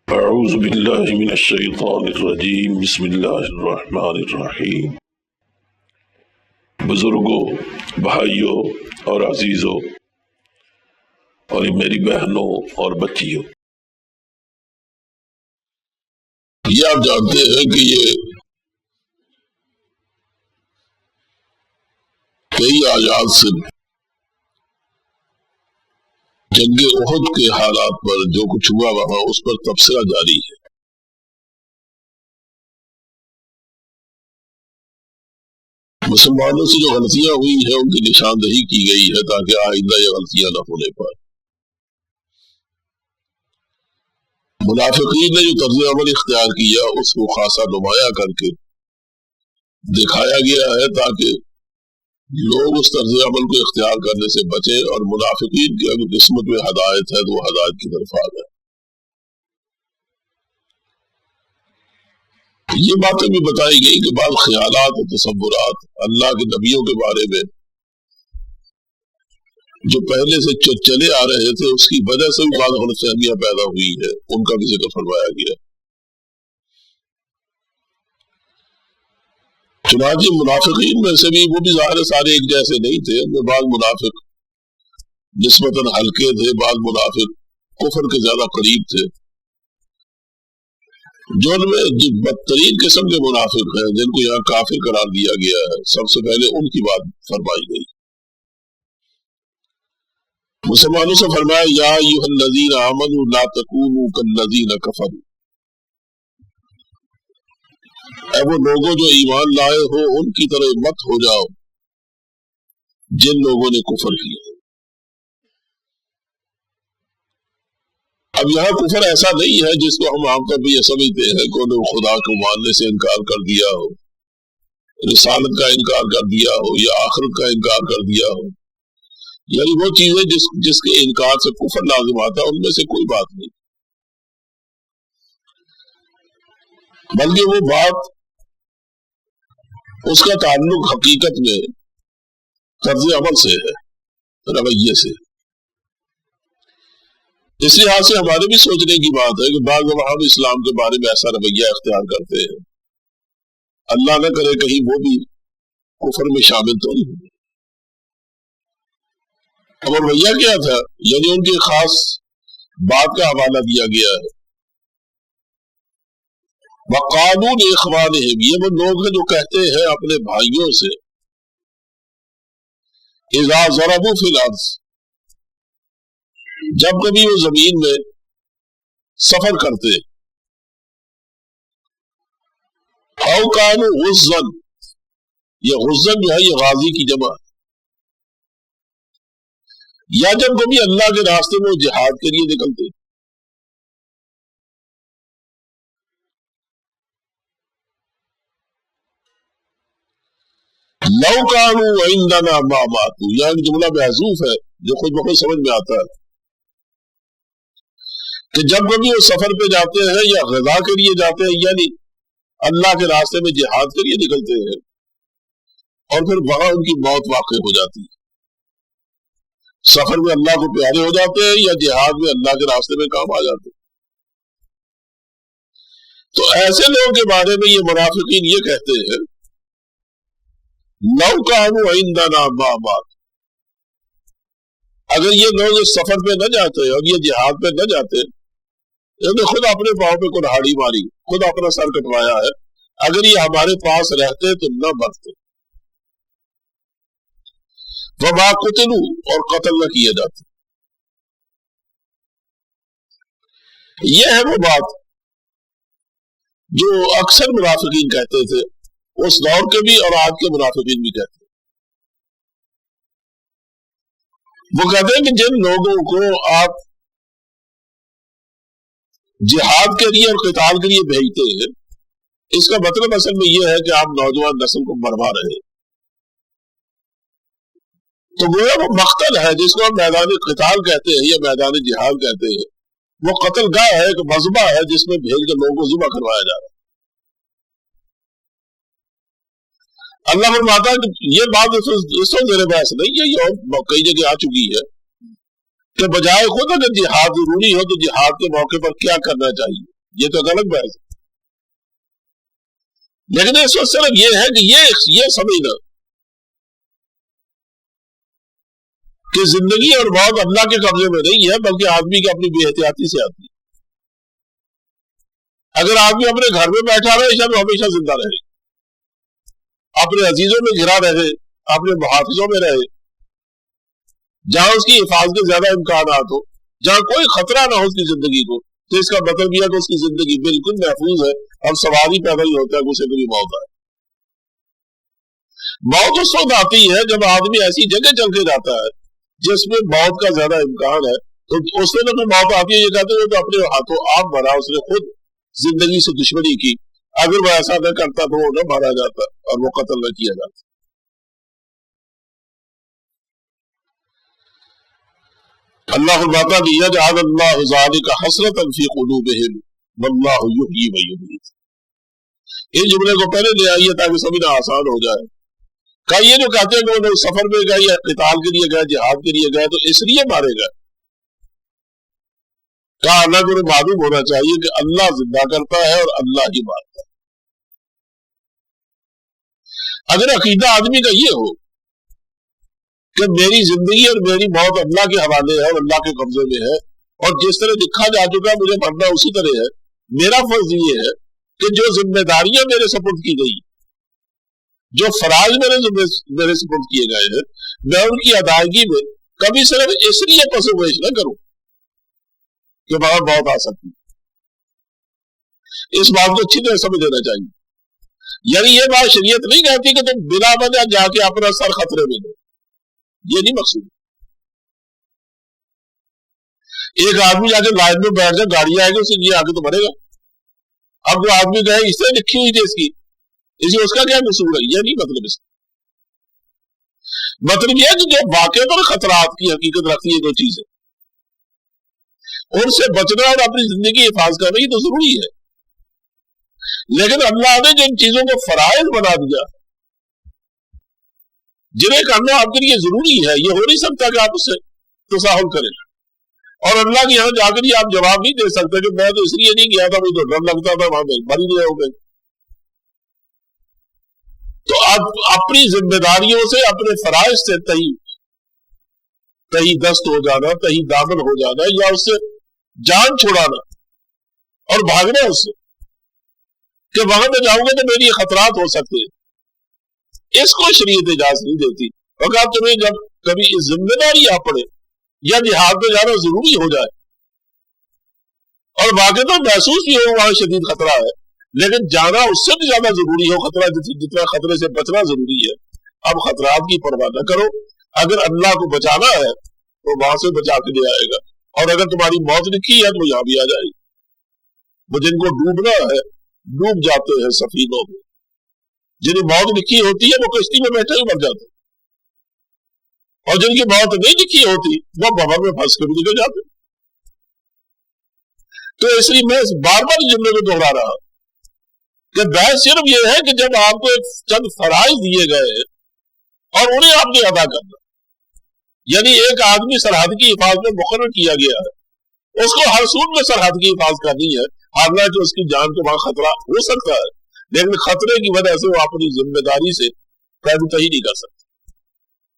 اعوذ باللہ من الشیطان الرجیم بسم اللہ الرحمن الرحیم۔ بزرگوں، بھائیوں اور عزیزوں اور میری بہنوں اور بچیوں، یہ آپ جانتے ہیں کہ یہ کئی آیات سے جنگ احد کے حالات پر جو کچھ ہوا وہاں اس پر تبصرہ جاری ہے۔ مسلمانوں سے جو غلطیاں ہوئی ہیں ان کی نشاندہی کی گئی ہے تاکہ آئندہ یہ غلطیاں نہ ہونے پائیں۔ منافقین نے جو طرز عمل اختیار کیا اس کو خاصا نمایاں کر کے دکھایا گیا ہے تاکہ لوگ اس طرز عمل کو اختیار کرنے سے بچیں اور منافقین کی اگر قسمت میں ہدایت ہے تو وہ ہدایت کی طرف آ جائیں۔ یہ باتیں بھی بتائی گئی کہ بعض خیالات اور تصورات اللہ کے نبیوں کے بارے میں جو پہلے سے چلے آ رہے تھے اس کی وجہ سے بھی بعض غلط فہمیاں پیدا ہوئی ہے، ان کا بھی ذکر فرمایا گیا۔ چنانچہ منافقین میں سے بھی وہ بھی ظاہر سارے ایک جیسے نہیں تھے، ان میں بعض منافق نسبتاً ہلکے تھے، بعض منافق کفر کے زیادہ قریب تھے۔ جو ان میں جو بدترین قسم کے منافق ہیں جن کو یہاں کافر قرار دیا گیا ہے، سب سے پہلے ان کی بات فرمائی گئی۔ مسلمانوں سے فرمایا یا ایھا الذین آمنوا لا تکونوا کالذین کفروا، اے وہ لوگوں جو ایمان لائے ہو ان کی طرح مت ہو جاؤ جن لوگوں نے کفر کیا۔ اب یہاں کفر ایسا نہیں ہے جس کو ہم عام طور پہ یہ سمجھتے ہیں کہ انہوں نے خدا کو ماننے سے انکار کر دیا ہو، رسالت کا انکار کر دیا ہو یا آخرت کا انکار کر دیا ہو، یعنی وہ چیزیں جس کے انکار سے کفر لازم آتا ہے ان میں سے کوئی بات نہیں، بلکہ وہ بات اس کا تعلق حقیقت میں طرز عمل سے ہے، رویے سے۔ اس لحاظ سے ہمارے بھی سوچنے کی بات ہے کہ بعض دفعہ ہم اسلام کے بارے میں ایسا رویہ اختیار کرتے ہیں، اللہ نہ کرے کہیں وہ بھی کفر میں شامل تو نہیں ہوئے۔ اب رویہ کیا تھا؟ یعنی ان کی خاص بات کا حوالہ دیا گیا ہے۔ وَقَالُوا لِإِخْوَانِهِمْ، یہ وہ لوگ ہیں جو کہتے ہیں اپنے بھائیوں سے اِذَا ضَرَبُوا فِي الْأَرْضِ، جب کبھی وہ زمین میں سفر کرتے، اَوْ كَانُوا غُزًّا، یہ غزن جو ہے یہ غازی کی جمع ہے، یا جب کبھی اللہ کے راستے میں وہ جہاد کے لیے نکلتے۔ لو كانوا عندنا ما ماتوا، یعنی جملہ محذوف ہے جو خود بخود سمجھ میں آتا ہے کہ جب کبھی وہ سفر پہ جاتے ہیں یا غزا کے لیے جاتے ہیں، یعنی اللہ کے راستے میں جہاد کے لیے نکلتے ہیں اور پھر وہاں ان کی موت واقع ہو جاتی ہے، سفر میں اللہ کو پیارے ہو جاتے ہیں یا جہاد میں اللہ کے راستے میں کام آ جاتے ہیں، تو ایسے لوگوں کے بارے میں یہ منافقین یہ کہتے ہیں لو كانوا عندنا ما ماتوا، اگر یہ لوگ اس سفر پہ نہ جاتے اور یہ جہاد پہ نہ جاتے، انہوں نے خود اپنے پاؤں پہ کلہاڑی ماری، خود اپنا سر کٹوایا ہے، اگر یہ ہمارے پاس رہتے تو نہ مرتے، وما قتلوا، اور قتل نہ کیے جاتے۔ یہ ہے وہ بات جو اکثر منافقین کہتے تھے، اس دور کے بھی اور آج کے منافقین بھی کہتے ہیں۔ وہ کہتے ہیں کہ جن لوگوں کو آپ جہاد کے لیے اور قتال کے لیے بھیجتے ہیں، اس کا مطلب اصل میں یہ ہے کہ آپ نوجوان نسل کو مروا رہے ہیں، تو وہ مقتل ہے جس کو ہم میدان قتال کہتے ہیں یا میدان جہاد کہتے ہیں، وہ قتل گاہ ہے، ایک مذبح ہے جس میں بھیج کر لوگوں کو ذبح کروایا جا رہا ہے۔ اللہ فرماتا ہے کہ یہ بات اس وقت میرے پاس نہیں ہے، یہ اور کئی جگہ آ چکی ہے کہ بجائے خود اگر جہاد ضروری ہو تو جہاد کے موقع پر کیا کرنا چاہیے، یہ تو غلط بحث ہے. لیکن اس وقت صرف یہ ہے کہ یہ سمجھنا کہ زندگی اور موت اللہ کے قبضے میں نہیں ہے بلکہ آدمی کی اپنی بے احتیاطی سے آتی ہے. اگر آدمی اپنے گھر میں بیٹھا رہے شاید وہ ہمیشہ زندہ رہے, اپنے عزیزوں میں گھرا رہے, اپنے محافظوں میں رہے, جہاں اس کی حفاظت کے زیادہ امکانات ہو, جہاں کوئی خطرہ نہ ہو اس کی زندگی کو, تو اس کا مطلب یہ ہے کہ اس کی زندگی بالکل محفوظ ہے. اب سوال ہی پیدا ہی ہوتا ہے کہ اسے کبھی موت آئے. موت اس وقت آتی ہے جب آدمی ایسی جگہ چل کے جاتا ہے جس میں موت کا زیادہ امکان ہے, تو اس سے نہ موت آتی ہے یہ کہتے ہیں تو اپنے ہاتھوں آپ مرا, اس نے خود زندگی سے دشمنی کی. اگر وہ ایسا نہ کرتا تو وہ نہ مارا جاتا اور وہ قتل نہ کیا جاتا. اللہ فرماتا کہ یجعل اللہ ذلک حسرۃ فی قلوبہم واللہ یحیی و یمیت. اس جملے کو پہلے لے آئیے تاکہ سمجھنا آسان ہو جائے. کہ یہ جو کہتے ہیں کہ وہ سفر میں گئے یا قتال کے لیے گئے, جہاد کے لیے گئے, تو اس لیے مارے گئے. کہا اللہ کو معلوم ہونا چاہیے کہ اللہ زندہ کرتا ہے اور اللہ ہی مارتا ہے. اگر عقیدہ آدمی کا یہ ہو کہ میری زندگی اور میری موت اللہ کے حوالے ہے اور اللہ کے قبضے میں ہے, اور جس طرح لکھا جا چکا ہے مجھے مرنا اسی طرح ہے, میرا فرض یہ ہے کہ جو ذمہ داریاں میرے سپرد کی گئی, جو فرائض میرے سپرد کیے گئے ہیں, میں ان کی ادائیگی میں کبھی صرف اس لیے پس و پیش نہ کروں کہ وہاں موت آ سکتی. اس بات کو اچھی طرح سمجھ لینا چاہیے. یعنی یہ بات شریعت نہیں کہتی کہ تم بلا وجہ جا کے اپنا سر خطرے میں دو, یہ نہیں مقصود. ایک آدمی جا کے لائن میں بیٹھ جائے, گاڑی آئے گی اسے یہ آگے تو مرے گا. اب وہ آدمی کہے اس طرح لکھی ہوئی تھی اس کا کیا قصور ہے, یہ نہیں مطلب. اس مطلب یہ ہے کہ جو واقع پر خطرات کی حقیقت رکھتی ہے, دو چیزیں, ان سے بچنا اور اپنی زندگی حفاظت کرنا یہ تو ضروری ہے. لیکن اللہ نے جن چیزوں کو فرائض بنا دیا, جنہیں کرنا آپ کے لیے ضروری ہے, یہ ہو نہیں سکتا کہ آپ اس سے تساہل کریں. اور اللہ کے یہاں جا کر یہ آپ جواب نہیں دے سکتے کہ میں تو اس لیے نہیں گیا تھا, مجھے ڈر لگتا تھا, وہاں پہ مر گئے ہو گئے. تو آپ اپنی ذمہ داریوں سے, اپنے فرائض سے تہی دست ہو جانا, تہی دامن ہو جانا, یا اس سے جان چھڑانا اور بھاگنا اس سے کہ وہاں پہ جاؤں گے تو میری خطرات ہو سکتے ہیں, اس کو شریعت اجازت نہیں دیتی. اگر تمہیں جب کبھی اس ذمہ داری آ پڑے یا جہاد پہ جانا ضروری ہو جائے اور واقع تو محسوس بھی ہو وہاں شدید خطرہ ہے, لیکن جانا اس سے بھی زیادہ ضروری ہو خطرہ, جتنا خطرے سے بچنا ضروری ہے, اب خطرات کی پرواہ نہ کرو. اگر اللہ کو بچانا ہے تو وہاں سے بچا کے لے آئے گا, اور اگر تمہاری موت لکھی ہے تو یہاں بھی آ جائے گی. وہ جن کو ڈوبنا ہے ڈوب جاتے ہیں سفینوں میں, جنہیں موت لکھی ہوتی ہے وہ کشتی میں بیٹھے ہوئے مر جاتے ہیں, اور جن کی موت نہیں لکھی ہوتی وہ بحر میں پھنس کے بھی نکل جاتے ہیں. تو اس لیے میں بار بار جملے کو دوہرا رہا کہ بحث صرف یہ ہے کہ جب آپ کو چند فرائض دیے گئے اور انہیں آپ نے ادا کرنا, یعنی ایک آدمی سرحد کی حفاظت میں مقرر کیا گیا ہے, اس کو ہر صورت میں سرحد کی حفاظت کرنی ہے, حالانکہ اس کی جان کو وہاں خطرہ ہو سکتا ہے, لیکن خطرے کی وجہ سے وہ اپنی ذمہ داری سے پیروی نہیں کر سکتا.